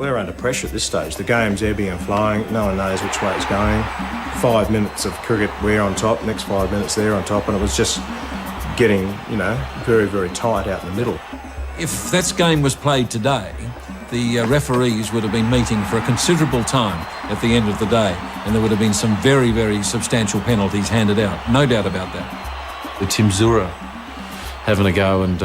We're under pressure at this stage. The game's ebbing and flowing. No one knows which way it's going. 5 minutes of cricket, we're on top. Next 5 minutes, they're on top. And it was just getting, very, very tight out in the middle. If that game was played today, the referees would have been meeting for a considerable time at the end of the day, and there would have been some very, very substantial penalties handed out. No doubt about that. The Tim Zura having a go, and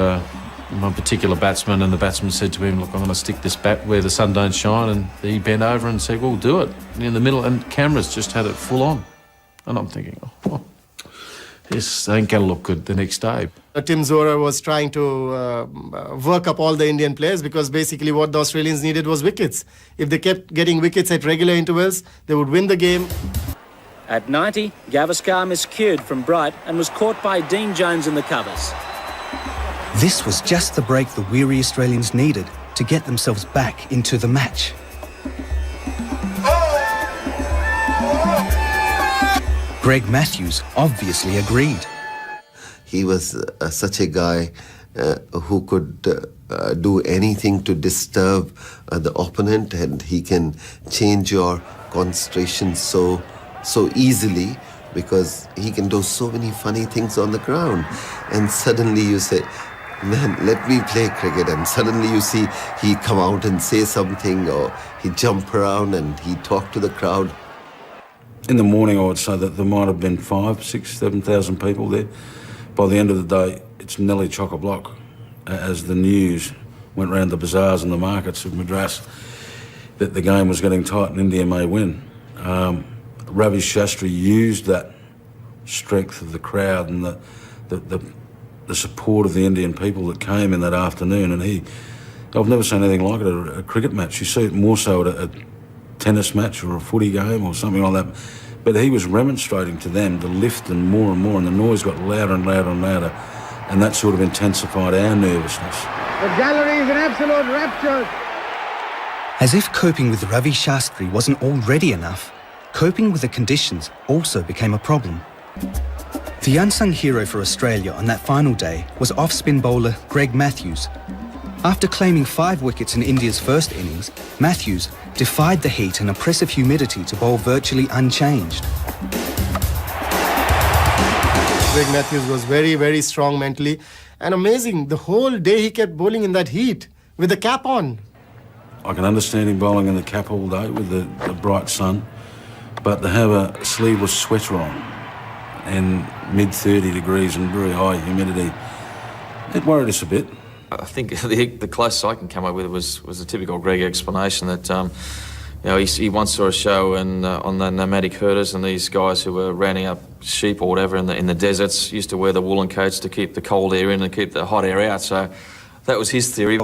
one particular batsman, and the batsman said to him, look, I'm going to stick this bat where the sun don't shine, and he bent over and said, well, do it. In the middle, and cameras just had it full on. And I'm thinking, this ain't going to look good the next day. Tim Zora was trying to work up all the Indian players, because basically what the Australians needed was wickets. If they kept getting wickets at regular intervals, they would win the game. At 90, Gavaskar miscued from Bright and was caught by Dean Jones in the covers. This was just the break the weary Australians needed to get themselves back into the match. Greg Matthews obviously agreed. He was such a guy who could do anything to disturb the opponent, and he can change your concentration so easily, because he can do so many funny things on the ground. And suddenly you say, man, let me play cricket. And suddenly you see he come out and say something, or he jump around and he talk to the crowd. In the morning, I would say that there might have been 5,000, 6,000, 7,000 people there. By the end of the day, it's nearly chock-a-block. As the news went round the bazaars and the markets of Madras that the game was getting tight and India may win. Ravi Shastri used that strength of the crowd and the support of the Indian people that came in that afternoon, and I've never seen anything like it at a cricket match. You see it more so at a tennis match or a footy game or something like that. But he was remonstrating to them to lift them more and more, and the noise got louder and louder and louder, and that sort of intensified our nervousness. The gallery is in absolute rapture. As if coping with Ravi Shastri wasn't already enough, coping with the conditions also became a problem. The unsung hero for Australia on that final day was off-spin bowler Greg Matthews. After claiming 5 wickets in India's first innings, Matthews defied the heat and oppressive humidity to bowl virtually unchanged. Greg Matthews was very, very strong mentally, and amazing, the whole day he kept bowling in that heat with the cap on. I can understand him bowling in the cap all day with the bright sun, but to have a sleeveless sweater on and mid-30 degrees and very high humidity, it worried us a bit. I think the closest I can come up with was a typical Greg explanation that, he once saw a show on the nomadic herders, and these guys who were rounding up sheep or whatever in the deserts used to wear the woolen coats to keep the cold air in and keep the hot air out. So that was his theory.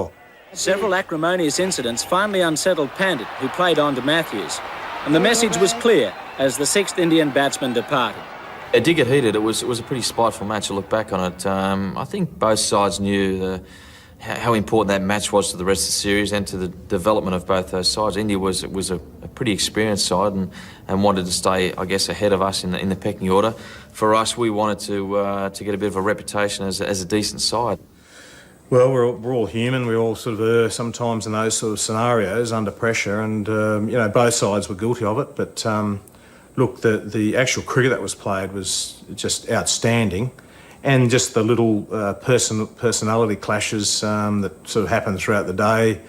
Several acrimonious incidents finally unsettled Pandit, who played on to Matthews. And the message was clear as the 6th Indian batsman departed. It did get heated. It was a pretty spiteful match to look back on it. I think both sides knew how important that match was to the rest of the series and to the development of both those sides. India was a pretty experienced side and wanted to stay, I guess, ahead of us in the pecking order. For us, we wanted to get a bit of a reputation as a decent side. Well, we're all human. We all sort of err sometimes in those sort of scenarios under pressure, and both sides were guilty of it. But look, the actual cricket that was played was just outstanding. And just the little personality clashes that sort of happened throughout the day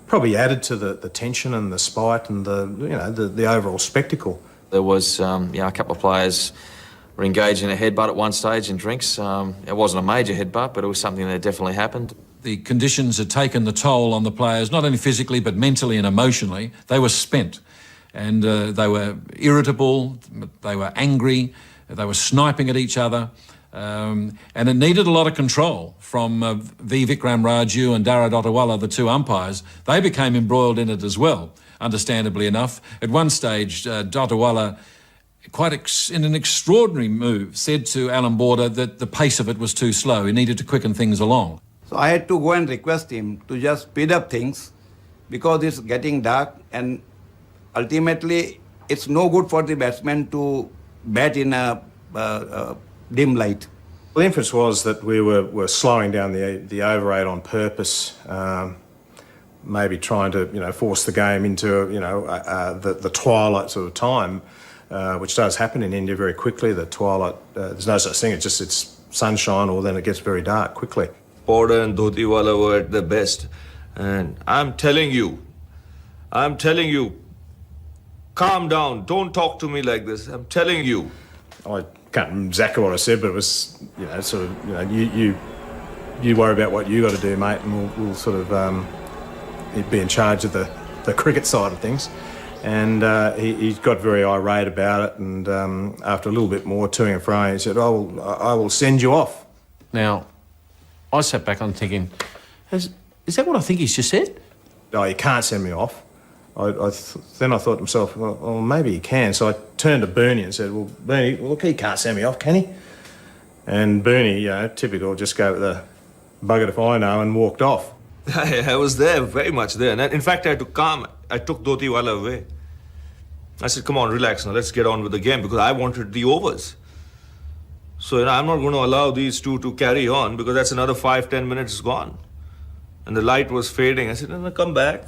probably added to the tension and the spite and the overall spectacle. There was a couple of players were engaged in a headbutt at one stage in drinks. It wasn't a major headbutt, but it was something that definitely happened. The conditions had taken the toll on the players, not only physically but mentally and emotionally. They were spent, and they were irritable, they were angry, they were sniping at each other. And it needed a lot of control from V. Vikram Raju and Dara Dottawala, the 2 umpires. They became embroiled in it as well, understandably enough. At one stage, Dottawala, in an extraordinary move, said to Alan Border that the pace of it was too slow. He needed to quicken things along. So I had to go and request him to just speed up things, because it's getting dark, and ultimately it's no good for the batsman to bat in a dim light. The inference was that we were slowing down the over 8 on purpose. maybe trying to, force the game into, the twilight sort of time, which does happen in India very quickly. The twilight, there's no such thing. It's sunshine, or then it gets very dark quickly. Porter and Dhotiwala were at their best. And I'm telling you, calm down. Don't talk to me like this. I'm telling you. I can't remember exactly what I said, but it was, you worry about what you got to do, mate, and we'll sort of be in charge of the cricket side of things. And he got very irate about it, and after a little bit more toing and froing, he said, I will send you off. Now, I sat back on thinking, is that what I think he's just said? Oh, you can't send me off. Then I thought to myself, well, maybe he can. So I turned to Bernie and said, well, Bernie, look, he can't send me off, can he? And Bernie, typical, just gave it the bugger if I know and walked off. I was there, very much there. And in fact, I took Dhotiwala away. I said, come on, relax now, let's get on with the game, because I wanted the overs. So I'm not going to allow these two to carry on, because that's another 5-10 minutes gone. And the light was fading. I said, no, come back,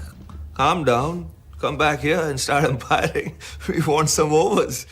calm down, come back here and start umpiring. We want some overs.